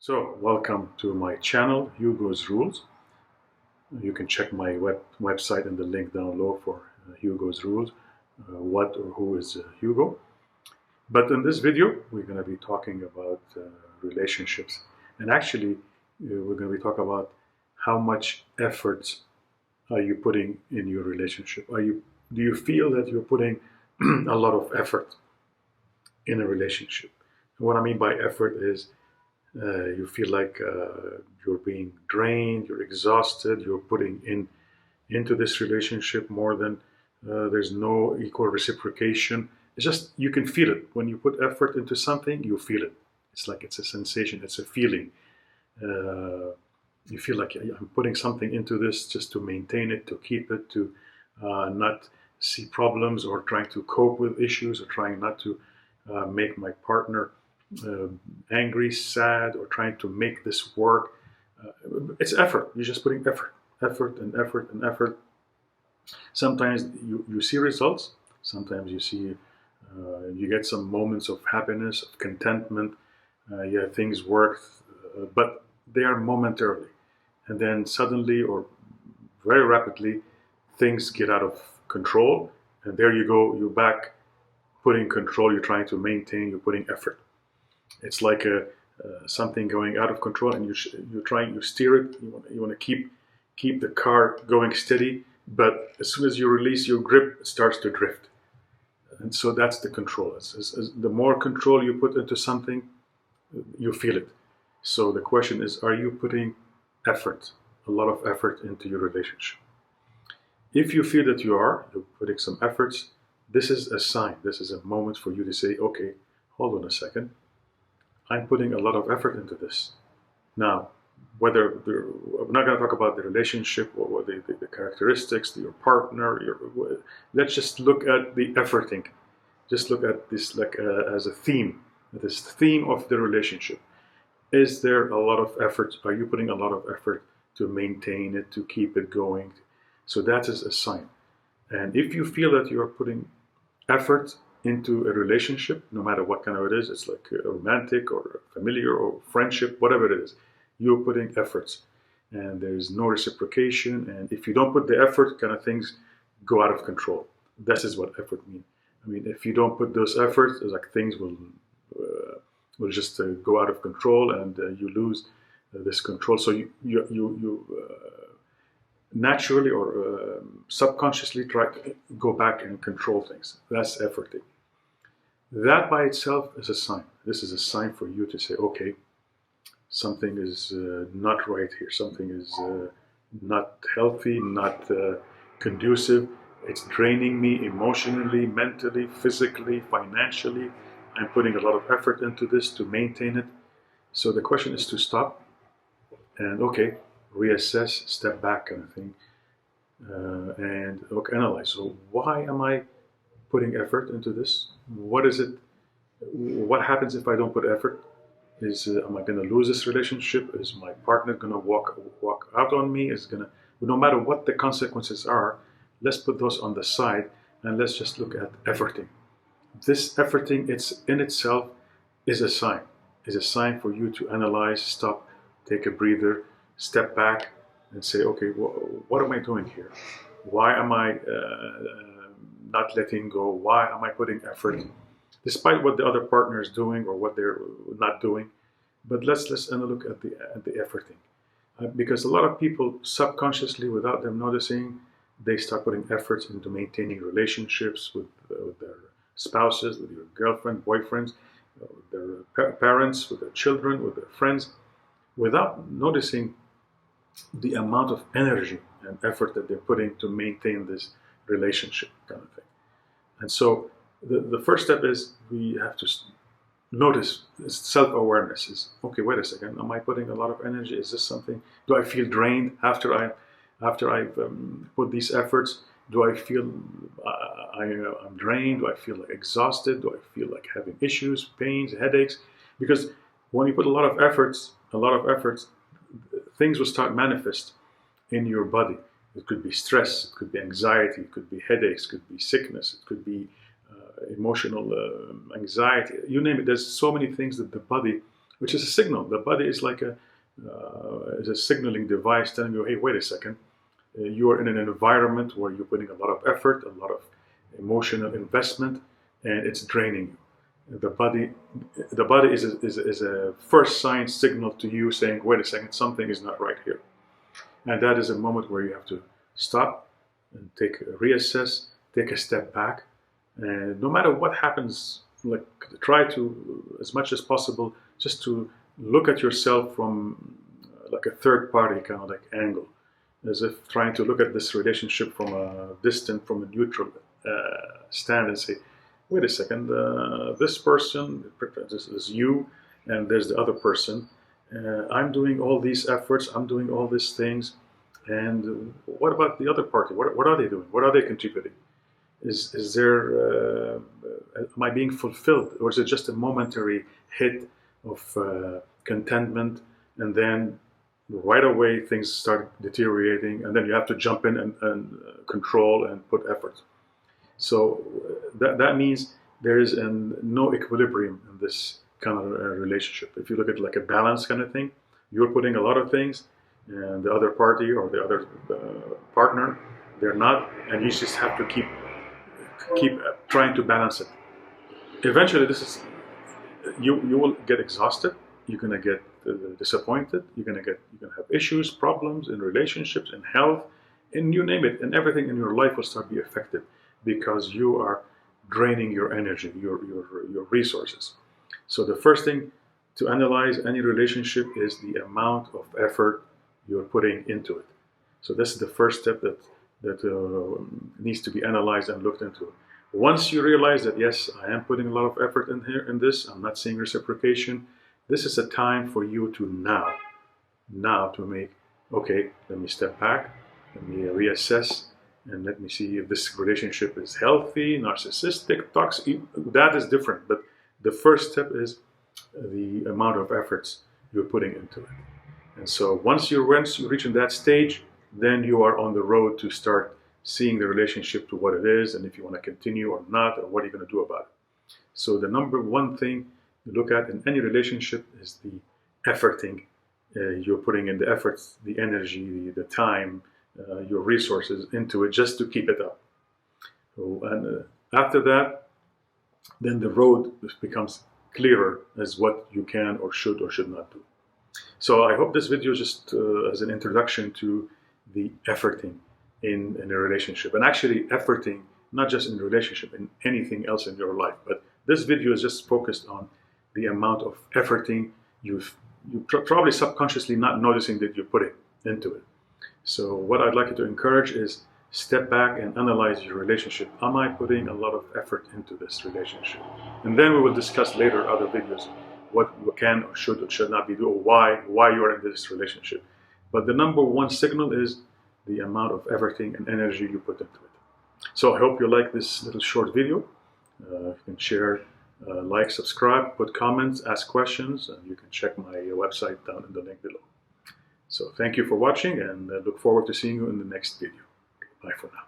So, welcome to my channel, Hugo's Rules. You can check my website and the link down below for Hugo's Rules, what or who is Hugo. But in this video, we're going to be talking about relationships. And actually, we're going to be talking about how much effort are you putting in your relationship? Do you feel that you're putting a lot of effort in a relationship? And what I mean by effort is you feel like you're being drained, you're exhausted, you're putting into this relationship more than there's no equal reciprocation. It's just you can feel it when you put effort into something. You feel it. It's like it's a sensation. It's a feeling. Uh, you feel like I'm putting something into this just to maintain it, to keep it, to not see problems or trying to cope with issues or trying not to make my partner uh, angry, sad, or trying to make this work. It's effort. You're just putting effort and effort and effort. Sometimes you see results. Sometimes you get some moments of happiness, of contentment. Yeah, things work, but they are momentarily, and then suddenly or very rapidly, things get out of control, and there you go. You're back putting control. You're trying to maintain. You're putting effort. It's like something going out of control, and you steer it. You want to keep the car going steady, but as soon as you release your grip, it starts to drift. And so that's the control. The more control you put into something, you feel it. So the question is, are you putting effort, a lot of effort into your relationship? If you feel that you're putting some efforts, this is a sign. This is a moment for you to say, okay, hold on a second. I'm putting a lot of effort into this. Now, we're not going to talk about the relationship or the characteristics, your partner. Let's just look at the efforting. Just look at this like as a theme. This theme of the relationship. Is there a lot of effort? Are you putting a lot of effort to maintain it, to keep it going? So that is a sign. And if you feel that you are putting effort into a relationship, no matter what kind of it is, it's like a romantic or familiar or friendship, whatever it is, you're putting efforts and there's no reciprocation. And if you don't put the effort, kind of things go out of control. This is what effort means. I mean, if you don't put those efforts, it's like things will just go out of control and you lose this control. So you naturally or subconsciously try to go back and control things. That's efforting. That by itself is a sign. This is a sign for you to say, okay, something is not right here. Something is not healthy, not conducive. It's draining me emotionally, mentally, physically, financially. I'm putting a lot of effort into this to maintain it. So the question is to stop and, okay, reassess, step back, kind of thing, and look, analyze. So why am I putting effort into this? What is it? What happens if I don't put effort? Am I going to lose this relationship? Is my partner going to walk out on me? No matter what the consequences are, let's put those on the side and let's just look at efforting. This efforting, it's in itself is a sign. Is a sign for you to analyze, stop, take a breather, step back, and say, okay, what am I doing here? Why am I not letting go? Why am I putting effort, despite what the other partner is doing or what they're not doing? But let's look at the efforting, because a lot of people subconsciously, without them noticing, they start putting efforts into maintaining relationships with their spouses, with your girlfriend, boyfriends, with their parents, with their children, with their friends, without noticing the amount of energy and effort that they're putting to maintain this relationship, kind of thing. And so the first step is we have to notice self-awareness. Is okay, wait a second, am I putting a lot of energy? Is this something? Do I feel drained after I've put these efforts? Do I feel I'm drained? Do I feel like exhausted? Do I feel like having issues, pains, headaches? Because when you put a lot of efforts, things will start manifest in your body. It could be stress, it could be anxiety, it could be headaches, it could be sickness, it could be emotional anxiety. You name it. There's so many things that the body which is a signal. The body is like is a signaling device telling you, hey, wait a second, you are in an environment where you're putting a lot of effort, a lot of emotional investment, and it's draining you. The body is a first sign signal to you saying, wait a second, something is not right here. And that is a moment where you have to stop and reassess, take a step back. And no matter what happens, like try to, as much as possible, just to look at yourself from like a third party kind of like angle, as if trying to look at this relationship from from a neutral stand and say, wait a second, this person, this is you, and there's the other person. I'm doing all these efforts, I'm doing all these things, and what about the other party? What are they doing? What are they contributing? Is there, am I being fulfilled, or is it just a momentary hit of contentment, and then right away things start deteriorating, and then you have to jump in and control and put effort. So that means there is no equilibrium in this kind of relationship. If you look at like a balance kind of thing, you're putting a lot of things, and the other party or the other partner, they're not, and you just have to keep trying to balance it. Eventually, you will get exhausted. You're gonna get disappointed. You're gonna have issues, problems in relationships, in health, and you name it, and everything in your life will start to be affected because you are draining your energy, your resources. So the first thing to analyze any relationship is the amount of effort you're putting into it. So this is the first step that needs to be analyzed and looked into. Once you realize that, yes, I am putting a lot of effort in this, I'm not seeing reciprocation, this is a time for you to now to make, okay, let me step back, let me reassess, and let me see if this relationship is healthy, narcissistic, toxic. That is different, but the first step is the amount of efforts you're putting into it. And so once you reach in that stage, then you are on the road to start seeing the relationship to what it is, and if you want to continue or not, or what are you going to do about it. So the number one thing you look at in any relationship is the efforting. You're putting in the efforts, the energy, the time, your resources into it just to keep it up. So, and after that, then the road becomes clearer as what you can or should not do. So I hope this video just as an introduction to the efforting in a relationship, and actually efforting not just in a relationship, in anything else in your life. But this video is just focused on the amount of efforting you're probably subconsciously not noticing that you're putting into it. So what I'd like you to encourage is step back and analyze your relationship. Am I putting a lot of effort into this relationship? And then we will discuss later other videos what you can or should not be doing, or why you are in this relationship. But the number one signal is the amount of everything and energy you put into it. So I hope you like this little short video. You can share, like, subscribe, put comments, ask questions, and you can check my website down in the link below. So thank you for watching, and I look forward to seeing you in the next video. Bye for now.